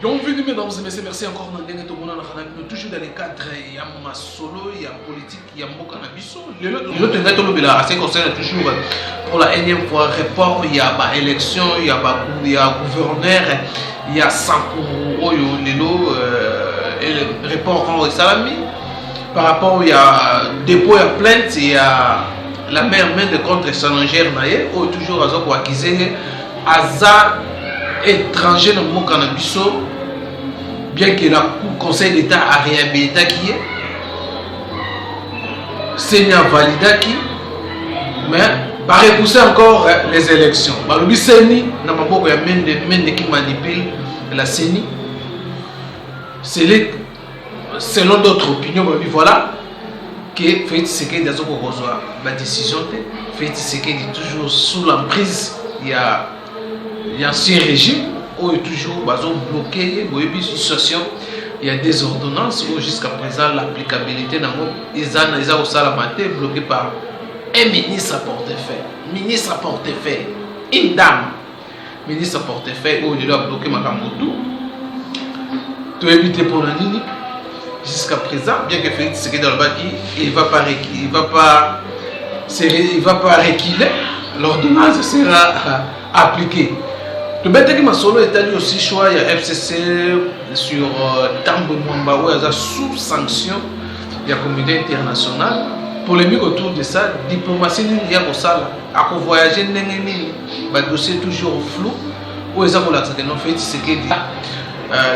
Bienvenue mesdames et messieurs, merci encore dans le toujours dans les cadres, il y a ma solo, il y a politique, il y a mon cannabis. L'autre c'est concerne toujours pour la énième fois report, il y a élection, il y a gouverneur, il y a Sankuru, et le report en Salami. Par rapport, il y a dépôt et plainte, il y a la meilleure main de contre-étrangère, ou toujours à acquisir Aza étranger dans mon cannabis. Bien que le Conseil d'État a réhabilité qui est, Seigneur validé qui, mais va repousser encore les élections. Le CENI n'a pas beaucoup de qui manipule la CENI. Selon d'autres opinions, voilà que Félix Tshisekedi a la décision. Félix Tshisekedi est toujours sous l'emprise. Il y a ancien régime. Où est toujours bloqué, une situation, il y a des ordonnances où jusqu'à présent l'applicabilité ils ont bloqué par un ministre à portefeuille. Ministre à portefeuille, une dame, ministre à portefeuille où il doit bloquer Makamoto. Tout éviter pour la ligne jusqu'à présent, bien que Félix Tshisekedi il va pas reculer, l'ordonnance sera appliquée. Le bête qui m'a solo est allé aussi choix il y a FCC sur Tambo Mwamba où il y a sous sanction il y a communauté internationale polémique autour de ça diplomatie il y a pour ça à voyager n'engeni dossier toujours flou où ils ont que non fait ce qui dit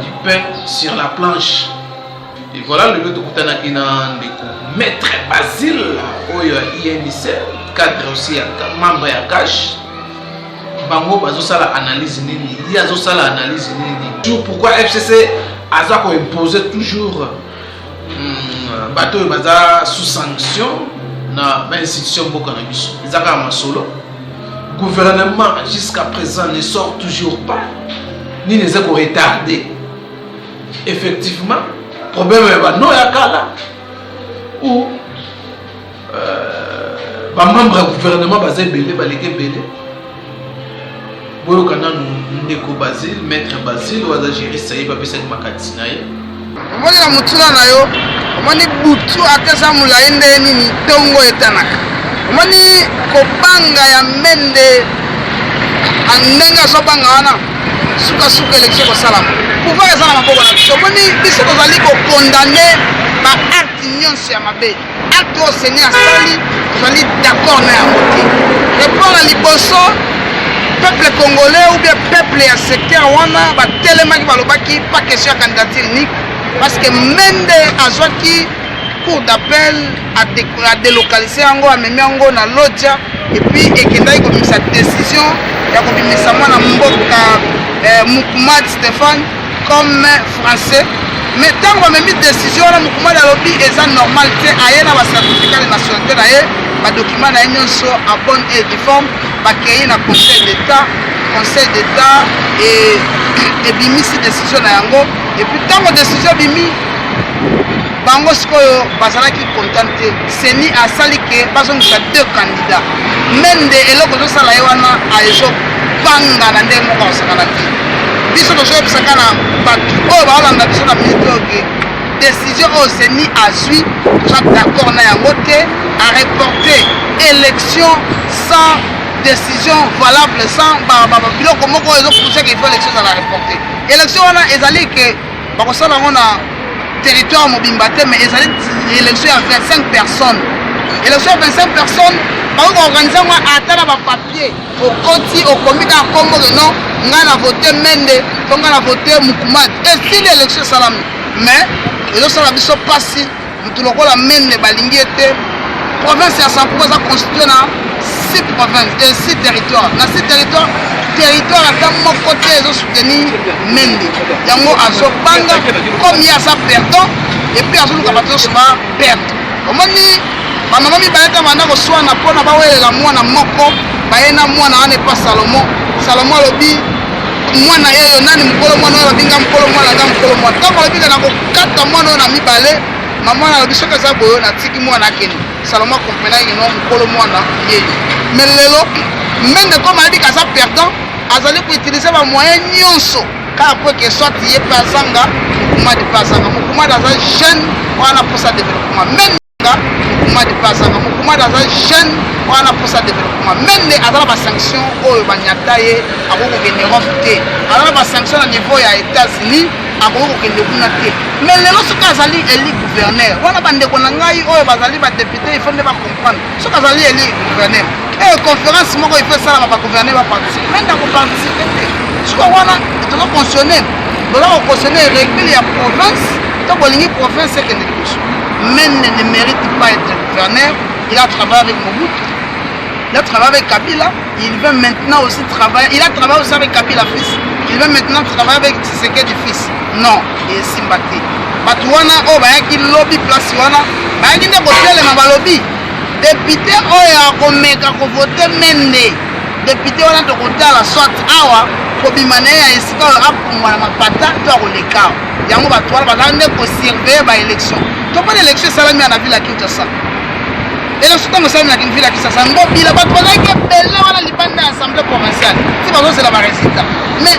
du pain sur la planche et voilà le but de Koutana qui n'a maître Basile où il y a INIC cadre aussi membre à cash. Bango bazosala analyse nini, il y a zosala analyse nini. Toujours pourquoi FCC a imposé toujours bateau baza sous sanction na institution bokanabis. Zaka masolo. Gouvernement jusqu'à présent ne sort toujours pas ni les a retardé. Effectivement, problème est non yakala ou ba membre gouvernement bazé belé baleke belé. Ndeko Basile, maître Basile, ou à gérer ça, il va passer ma catina. On va dire Mutula Nayo, on va dire Boutou à Kasamula Ndeni, Tongo et Tanaka. On va dire Kopanga ya Mende, Andenga Sobangana, Suka élection au Salam. Pourquoi ça n'a pas été? On va dire que c'est qu'on va condamner par acte union sur ma bête. Acte au Seigneur Sali, on va dire d'accord, mais à moitié. Répondre à l'Ibosso. Peuple congolais ou bien peuple à secteur wana ba tellement qui balobaki pas question candidature unique parce que Mende azwaki cour d'appel à délocaliser yango a memi yango na Lodja et puis ekendaki ko sa décision ya ko bimisa mwana mboka Mukumad Stéphane comme français mais tant que memi décision na Mukumad alobi eza normal te ayena ba certificat de nationalité na ye ba document na nyonso à bonne et due forme bakei na conseil d'État et bimi si décision na yango et puis tant que décision bimi bango sikoyo bazalaki contenté seni asali ke bazongisa deux candidats Mende eloko zosala ye wana aezo banga na ndenge moko osakana te biso tozoyebisaka na bato oyo baolanda biso na minute oyo décision oyo seni azwi toza d'accord na yango te à reporter élection sans décision valable sans biloko moko ezopousse qu'il faut élection à la reporter élection wana ezali ke bakosala yango na territoire mobimba te mais ezali élection ya 25 personnes élection ya 25 personnes bakoki organise yango ata na bapapier okoti okomi kaka kombo ke non ngai na vote Mende to ngai na vote Mukumad esili élection esalami mais ezosala biso mpasi motu lokola Mende balingi ete province ya Sankuru eza constitué na 6 provinces et 6 territoires. Dans ces territoires à mon côté, ils ont soutenu Mende. Yango azo banga comme il y a ça perdant et puis azo lukabato soma perdre. Comment ni maman mi baeta manda ko swana pona ba welela mwana moko baena mwana ane pas Salomon lobi mwana yeyo nani mukolo mwana oyo binga mukolo mwana nga mukolo mwana. Tango lobi na ko kata mwana na mibale maman na lobi soka za boyo na tiki mwana keni. Salomon comprenait que non mukolo mwana yeyo. Mais lelo Mende comme a dit qu'à ça perdant azali pour utiliser ba moyen nyonso car après que soit il est pas zanga mouvement de pas zanga mouvement dans un jeune wana pour sa développement même mouvement de pas zanga mouvement dans un jeune wana pour sa développement même les azala ba sanction oyo banyata ye akoko ke Europe te azala ba sanction au niveau ya États-Unis akoko ke kuna te mais lelo soka azali eli gouverneur wana bandeko na ngai oyo bazali ba député il faut ne pas comprendre soka azali eli gouverneur et conférence moko il faut ça ba gouverneur ba participer même dans participer soka wana to fonctionner dola fonctionner régler ya province to bolingi province que mais ne mérite pas être gouverneur. Il a travaillé avec Mobutu, il a travaillé avec Kabila, il veut maintenant aussi travailler, il a travaillé aussi avec Kabila fils, il veut maintenant travailler avec Tshisekedi fils. Non, il est sympathique. Batouana, oh, bah, il lobby place, wana, bah, il n'est pas le lobby. Député, oh, il a voté Mende. Député, on a de côté à la sorte, awa, pour bimaner, il s'est dit, ma patate, toi, on les cas. Il y a un batouana, bah, on est pour surveiller l'élection. Tu pas l'élection, ça l'a mis à la ville à Kinshasa. Et là, c'est comme ça, il y a une ville à Kinshasa. Il a pas de problème, il y a l'Assemblée provinciale. C'est pas c'est la résultat. Mais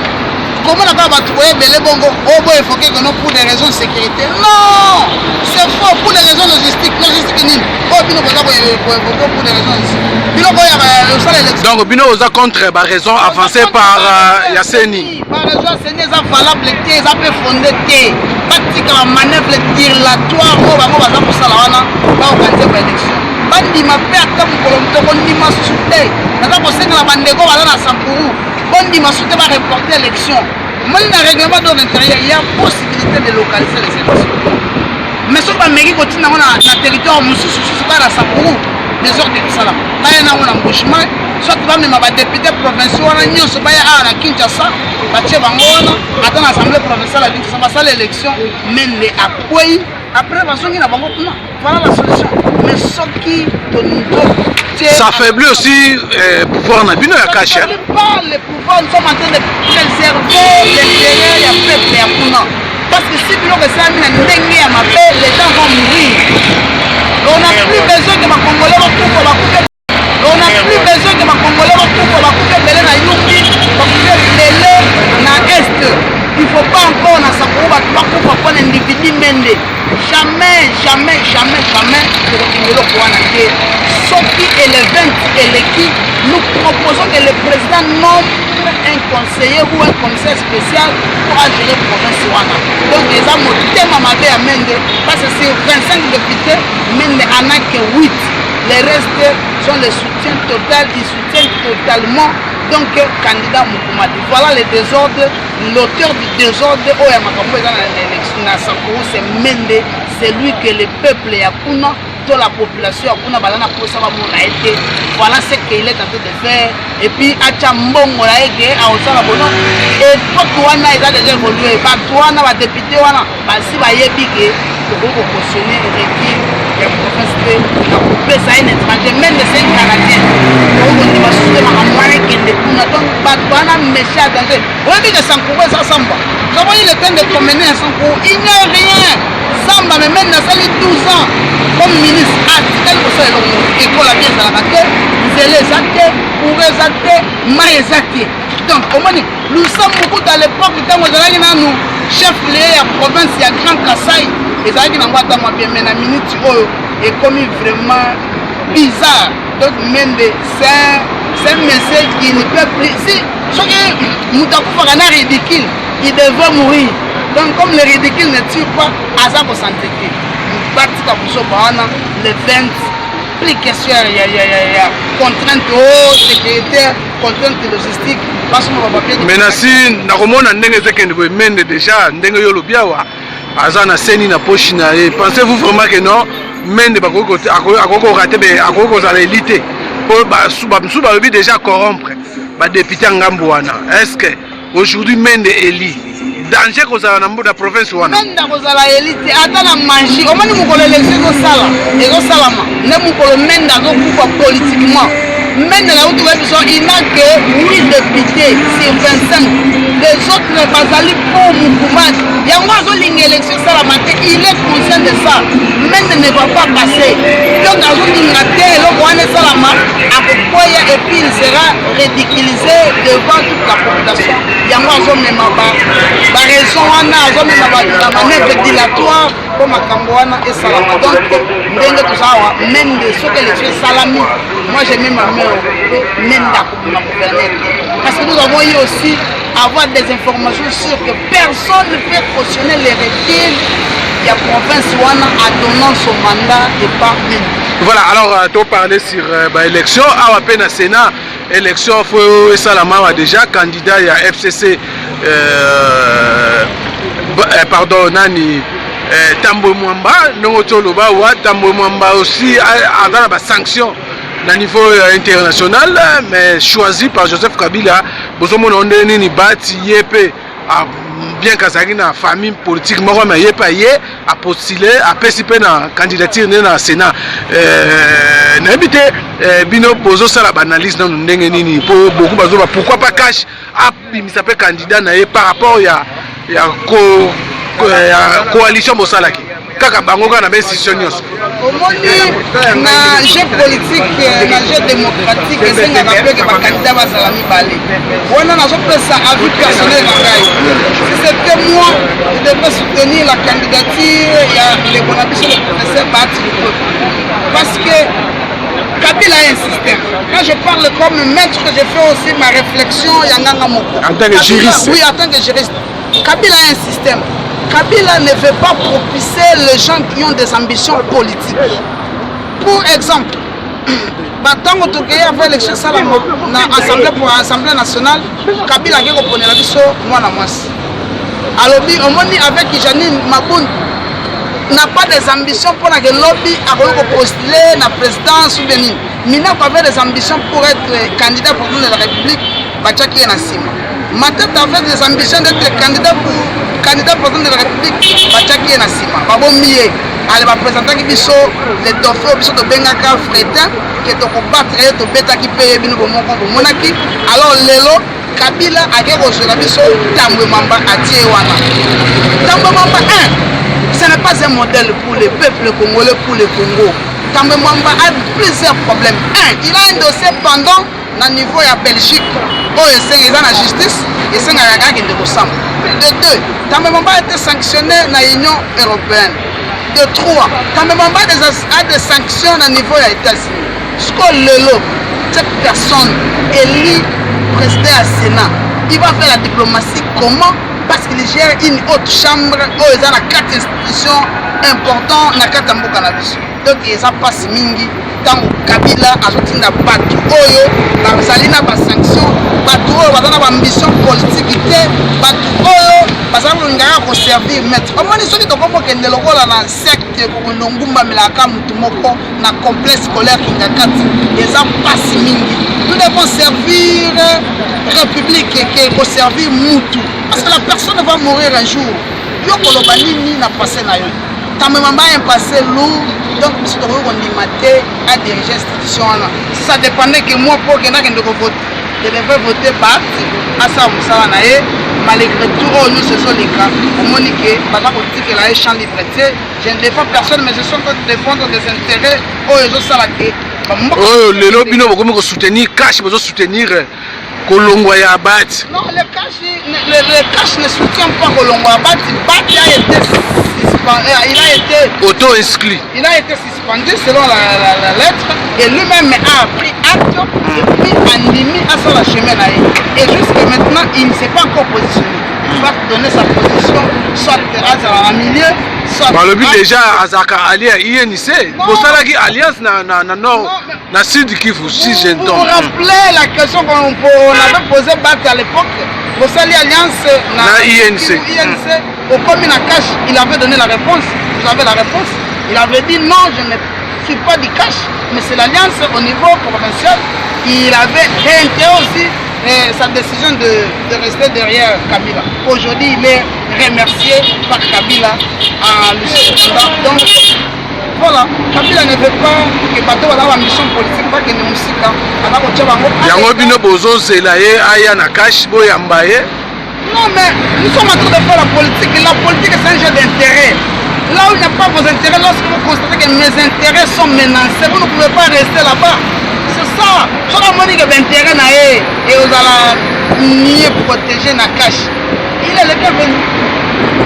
comment on va trouver les bongo au bout, il faut que nous pour des raisons de sécurité. Non, c'est faux pour des raisons logistiques. Logistique, oh, puis nous pour des raisons logistiques. Donc, Bino vous a contre la raison avancée par Yasseni. Par raison, c'est valable, c'est fondé. Pratique la manœuvre dilatoire au bango baza pour salawana ba organiser l'élection. Bandi ma perte comme kolomto bondi ma souté. Naza ko senga la bandeko bala na Sampuru. Bondi ma souté va reporter l'élection. Même dans le règlement de l'intérieur, il y a possibilité de localiser les élections. Mais ce que mairie continue na territoire mususu pas na Sampuru. Des ordres de ça là. Là il y a un embauchement. Soit tu vas même à député provincial, on a mis ce bail à Kinshasa, attends l'Assemblée provinciale à Kinshasa, ça l'élection, mais les appuis, après, voilà la solution. Mais ce qui ça affaiblit aussi le pouvoir na bino ya caché. Ça ne pas le pouvoir, nous sommes en train de préserver l'intérêt du peuple ya kuna. Parce que si bino que ça a mis un dengue à ma paix, les gens vont mourir. On n'a plus besoin que ma Congolais pour la on n'a plus besoin que ma Congolais pour couper belé na Yungi, pour couper belé na Est. Il ne faut pas encore na Sankouba pour prendre un individu mende. Jamais pour le pouvoir na Dieu. Sauf qui est le 20 et l'équipe, nous proposons que le président nomme un conseiller ou un commissaire spécial pour gérer la province Wana. Donc les hommes ont tellement mabé à Mende, parce que sur 25 députés, Mende en a que 8. Les restes sont le soutien total, ils soutiennent totalement donc candidat Moukoumadi. Voilà le désordre, l'auteur du désordre au Yamakambo dans l'élection à Sankoro, c'est Mende, c'est lui que le peuple Yakuna, toute la population Yakuna, voilà ce qu'il est en train de faire. Et puis, Achambongo, et Totuana, il a déjà évolué. Totuana, va député, si va y épiquer, pour cautionner et dire. La province ça est étranger, même de 5 Canadiens. On va soutenir un moyen qui est donc Batouana méchant à danger. On dit que Sankoro ça samba. Nous avons eu le temps de promener à Sankoro. Il n'y a rien. Samba, mais même dans 12 ans, comme ministre, quel que soit l'école à bien dans la raquette, Zélé Zate, Ouré Zate, Maï Zate. Donc, nous sommes beaucoup à l'époque où nous chef de la province, il y a Grand Kassai. Et ça dit que nous bien mais la minute est comme vraiment bizarre. Donc Mende, c'est un message qui ne peut plus. Si Moutakou Fagana est ridicule, il devait mourir. Donc comme le ridicule ne tue pas, à ça pour s'entêter. Nous partons le 20, plus question, il y a contraintes sécuritaires, contraintes logistiques. Mais si nous avons Mende déjà, nous avons Azana Seni na poche na ye. Pensez-vous vraiment que non Mende bakoko raté akoko za l'élite pour ba déjà corrompre ba député ngambo wana. Est-ce que aujourd'hui Mende éli danger ko za na mboda province wana? Mende ko za la élite atana manji. O mani mukolo élection ko sala. Et ko salama. Ne mukolo Mende ko kufa politiquement. Mende la outu biso il n'a que 8 députés sur 25. les autres bazali pour Mukumas. Yango azolinga élection salama te, il est conscient de ça. Mais ne va pas passer. Donc azolinga te eloko wana salama akokoya et puis il sera ridiculisé devant toute la population. Yango azomema ba raison wana azomema ba manœuvre dilatoire pour makambo wana et salama. Donc ndenge tozawa mende soki élection salami. Moi j'ai mis ma main au menda pour ma gouverner. Parce que nous avons eu aussi avoir des informations sûres que personne ne peut cautionner les reculs de la province Wana en donnant son mandat et pas même. Voilà, alors tu parlais sur l'élection, à peine à Sénat, élection, il faut Salama déjà candidat à FCC, pardon, Nani, Tambo Mwamba, Nongotoloba, ou Tambo Mwamba aussi, avant la sanction. À niveau international, mais choisi par Joseph Kabila, Bozomo Nondeni ni bati yepe bien qu'azaki na famille politique, moi mais yepe a postulé, a participé na candidature na Sénat. N'habite bino bozo sala analyse na ndenge nini pour beaucoup bazoba pourquoi pas cash a il s'appelle candidat na par rapport ya coalition bosalaki. Kaka bango na ba institution nyos. Omoni na jeu politique na jeu démocratique esenga na pe ke ba candidat ba salami balé. Wana na pesa avis personnel na ngai. Si c'était moi, je devrais soutenir la candidature ya le bonabiso le professeur Bati. Parce que Kabila a un système. Quand je parle comme maître, je fais aussi ma réflexion yanganga moko. En tant que juriste. Oui, en tant que juriste. Kabila a un système. Kabila ne veut pas propicer les gens qui ont des ambitions politiques. Pour exemple, tant que tu as fait l'élection pour l'Assemblée nationale, Kabila a repris la biso moi na mwasi. Alors, avec Janine Maboun n'a pas des ambitions pour que lobby a postuler la présidence ou Bénin. Mina avait des ambitions pour être candidat pour la République, Bachaki et Nassima. Matet avait des ambitions d'être candidat président de la République, Bachaki et Nassima. Babo Miye, elle va présenter les dauphins de Bengaka Fretin, qui est au combattre et au bêta qui paye Bino Monaki. Alors, Lelo, Kabila a reçu la biso, Tambo Mamba a Tiewana. Tambo Mamba 1, ce n'est pas un modèle pour le peuple congolais, pour le Congo. Tambo Mamba a plusieurs problèmes. 1, il a un dossier pendant na niveau ya Belgique. Oh, il y a la justice, et c'est un gars qui est ensemble. De 2, Tambo Mamba a été sanctionné dans l'Union européenne. De 3, Tambo Mamba a des sanctions au niveau des États-Unis. Ce que Lelo, cette personne élue président à Sénat, il va faire la diplomatie comment? Parce qu'il gère une haute chambre où il y a 4 institutions importantes dans 4 cannabis. Donc il y a pas mingi tant Kabila a sorti na batu oyo bazali na ba sanction batu oyo bazana ba ambition politique te batu oyo bazana ngaka ko servir maître omoni soki to komo kende lokola na secte ko ngumba milaka mutu moko na complexe scolaire kingakati eza pas mingi nous devons servir république et ko servir mutu parce que la personne va mourir un jour yo koloba nini na passé na yo Tambo Mamba un passé lourd, donc je suis limité à diriger l'institution. Si ça dépendait que moi, pour que je devais voter Bat, à ça, malgré tout, nous ce sont les cas. Au Monique, par exemple, que la champ liberté, je ne défends personne, mais je suis en train de défendre des intérêts. Oh, ils ont salaté. Oh, le lobby, nous devons soutenir cash, nous devons soutenir Kolongwa ya Bat. Non, le cash ne soutient pas Kolongwa Bat. Bat a été auto-exclu. Il a été suspendu selon la lettre et lui-même a pris acte et puis animé à son chemin. Et jusqu'à maintenant, il ne s'est pas encore positionné. Il va donner sa position, soit à milieu, soit... Bah, le but déjà, Azaka Ali à INC, pour ça, alliance na Sud Kivu, si j'entends. Pour rappeler la question qu'on avait posée à l'époque, pour ça, l'alliance na INC. Au commune à cash, il avait donné la réponse. Vous avez la réponse. Il avait dit non, je ne suis pas du cash, mais c'est l'alliance au niveau provincial. Il avait réitéré aussi sa décision de rester derrière Kabila. Aujourd'hui, il est remercié par Kabila à l'Ussanda. Donc, voilà, Kabila ne veut pas que Bato ait une mission politique, pas que nous musique. Yango bino bozo zelaye aya na cash boyambaye. Non, mais nous sommes en train de faire la politique. La politique, c'est un jeu d'intérêt. Là où il n'y a pas vos intérêts, lorsque vous constatez que mes intérêts sont menacés, vous ne pouvez pas rester là-bas. C'est ça. Chaque fois que l'intérêt et vous allez mieux protéger la cache. Il est le bienvenu.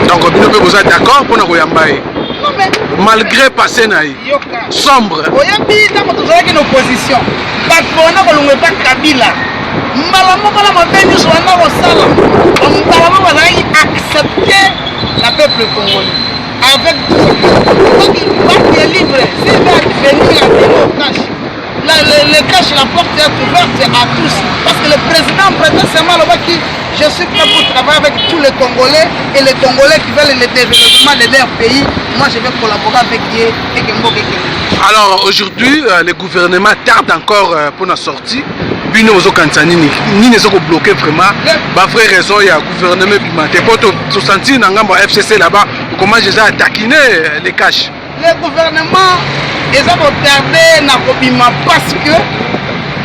Donc, vous êtes d'accord pour nous yambaye? Non, mais malgré passé naï sombre. Oyambi na moto zalaki na opposition. Bakona kolongwe pa Kabila. Malamo bala mabeni so na kosala. Malamo bazalaki accepter la peuple congolais avec tout ce qui est libre. C'est va venir au cash. Le cash, la porte est ouverte à tous. Parce que le président prête seulement le qui je suis prêt pour travailler avec tous les Congolais et les Congolais qui veulent le développement de leur pays. Moi, je vais collaborer avec eux et que alors aujourd'hui, le gouvernement tarde encore pour la sortie. Bino ozo kantanini ni ne soko bloqué vraiment ba vraie raison il y a gouvernement pimenté pour te sentir na ngambo FCC là-bas comment déjà taquiner les cash. Le gouvernement ils ont retardé na kobima parce que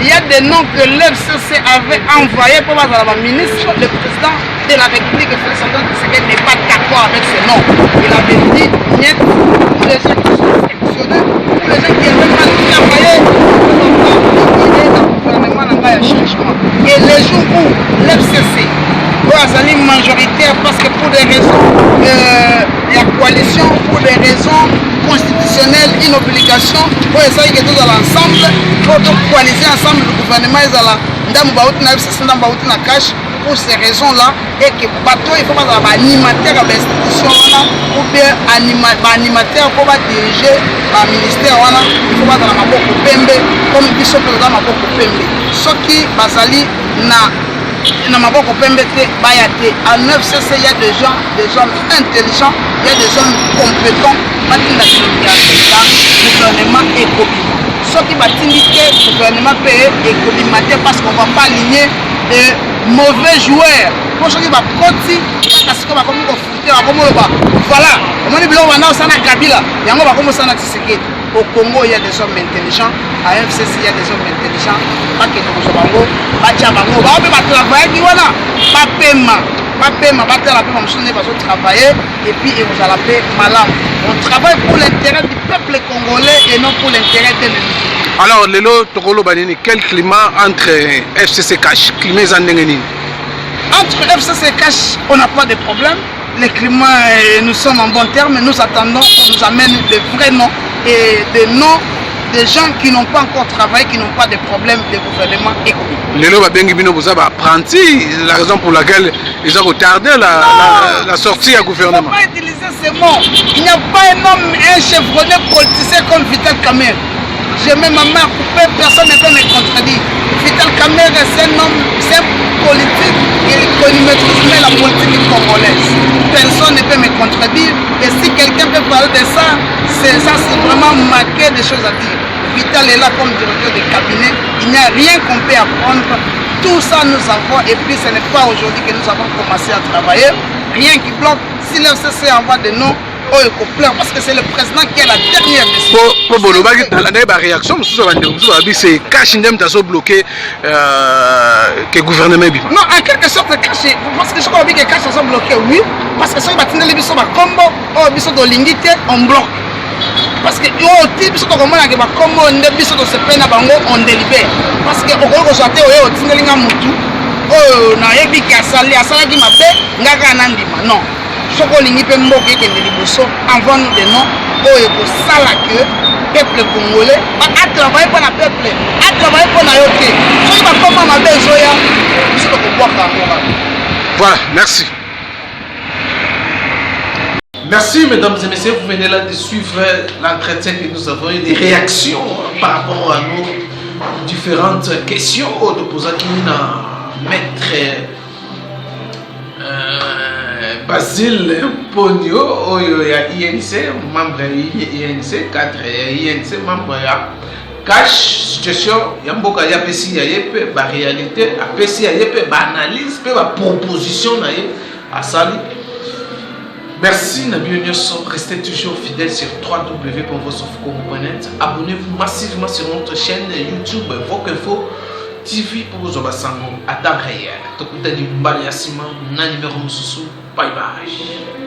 il y a des noms que l'FCC avait envoyés pour la ministre, le président de la République, Félix Antoine Tshisekedi n'est pas d'accord avec ces noms. Il avait dit, niet, pour les gens qui sont sélectionnés, pour les gens qui avaient mal travaillé, il est dans le gouvernement, là-bas, il y a changement. Et les jours où l'FCC va aller majoritaire, parce que pour des raisons, la coalition, pour des raisons constitutionnelles, une obligation, pour essayer que tous ensemble, pour coaliser ensemble le gouvernement, ils pour ces raisons-là, et que bateau, il faut pas avoir animateur à l'institution, ou bien animateur pour diriger le ministère, il faut pas avoir un maboko pembe, comme il faut pas avoir un maboko pembe. Ce qui, basali, na maboko pembe te bayate à 9cc il y a des gens intelligents, il y a des hommes compétents batinda le gouvernement écobima ce qui batindi le gouvernement paye écobima parce qu'on va pas aligner de mauvais joueurs pour ceux qui va koti parce que va comme voilà on dit bilo wana sana Kabila yango va comme sana Tshisekedi. Au Congo il y a des hommes intelligents, à FCC il y a des hommes intelligents, pas que nous bango bacha bango ba pe ba travailler qui voilà pas paiement ba la paix comme sonner va travailler et puis vous allez paix malam. On travaille pour l'intérêt du peuple congolais et non pour l'intérêt de l'ennemi. Alors lelo tokolo banini quel climat entre FCC Cash climat zandengeni? Entre FCC Cash on n'a pas de problème. Le climat nous sommes en bon terme, nous attendons qu'on nous amène des vrais noms et des noms des gens qui n'ont pas encore travaillé, qui n'ont pas de problème de gouvernement économique. Lelo babengi bino vous avez apprenti, la raison pour laquelle ils ont retardé la sortie du gouvernement. Il ne faut pas utiliser ces mots. Il n'y a pas un homme, un chevronné politicien comme Vital Kamerhe. J'ai même ma main coupée, personne ne peut me contredire. Vital Kamerhe, c'est un homme, c'est un politique, il maîtrise la politique congolaise. Personne ne peut me contredire. Et si quelqu'un peut parler de ça, c'est vraiment marqué des choses à dire. Vital est là comme directeur de cabinet. Il n'y a rien qu'on peut apprendre. Tout ça nous avons, et puis ce n'est pas aujourd'hui que nous avons commencé à travailler. Rien qui bloque. Si l'FCC envoie des noms, parce que c'est le président qui a la dernière décision. Pour Bolobaki, dans la réaction, c'est cash bloqué que le gouvernement. Non, en quelque sorte, caché. Parce que je crois que les cash sont bloqués, oui. Parce que si on a les bisous, on bloque. Parce que au type de comment on a combo, on on délibère. Parce que au Congo, soit au Tingalinga Moutou, oh, na yebi qui a salé, qui m'a fait, non. Soko lingi pe mboke ke de liboso envoie nous des noms oyo ko sala que peuple congolais a travaillé pour le peuple a travaillé pour la yoté so ba koma mabe zoya biso ko boka voilà merci. Merci mesdames et messieurs, vous venez là de suivre l'entretien que nous avons eu, des réactions par rapport à nos différentes questions de poser maître Basile Pogno, INC, membre INC, cadre INC, membre cash, situation, Yamboka Yapesi Yayepe, la réalité, Apesi Yayepe, analyse, la proposition à Sali. Merci, Nabionios, restez toujours fidèles sur www.vosof.net. Abonnez-vous massivement sur notre chaîne YouTube Voc Info. TV pour vous Sango à temps réel. Tokutani Mbali Asima, na numéro Mususu. Bye bye.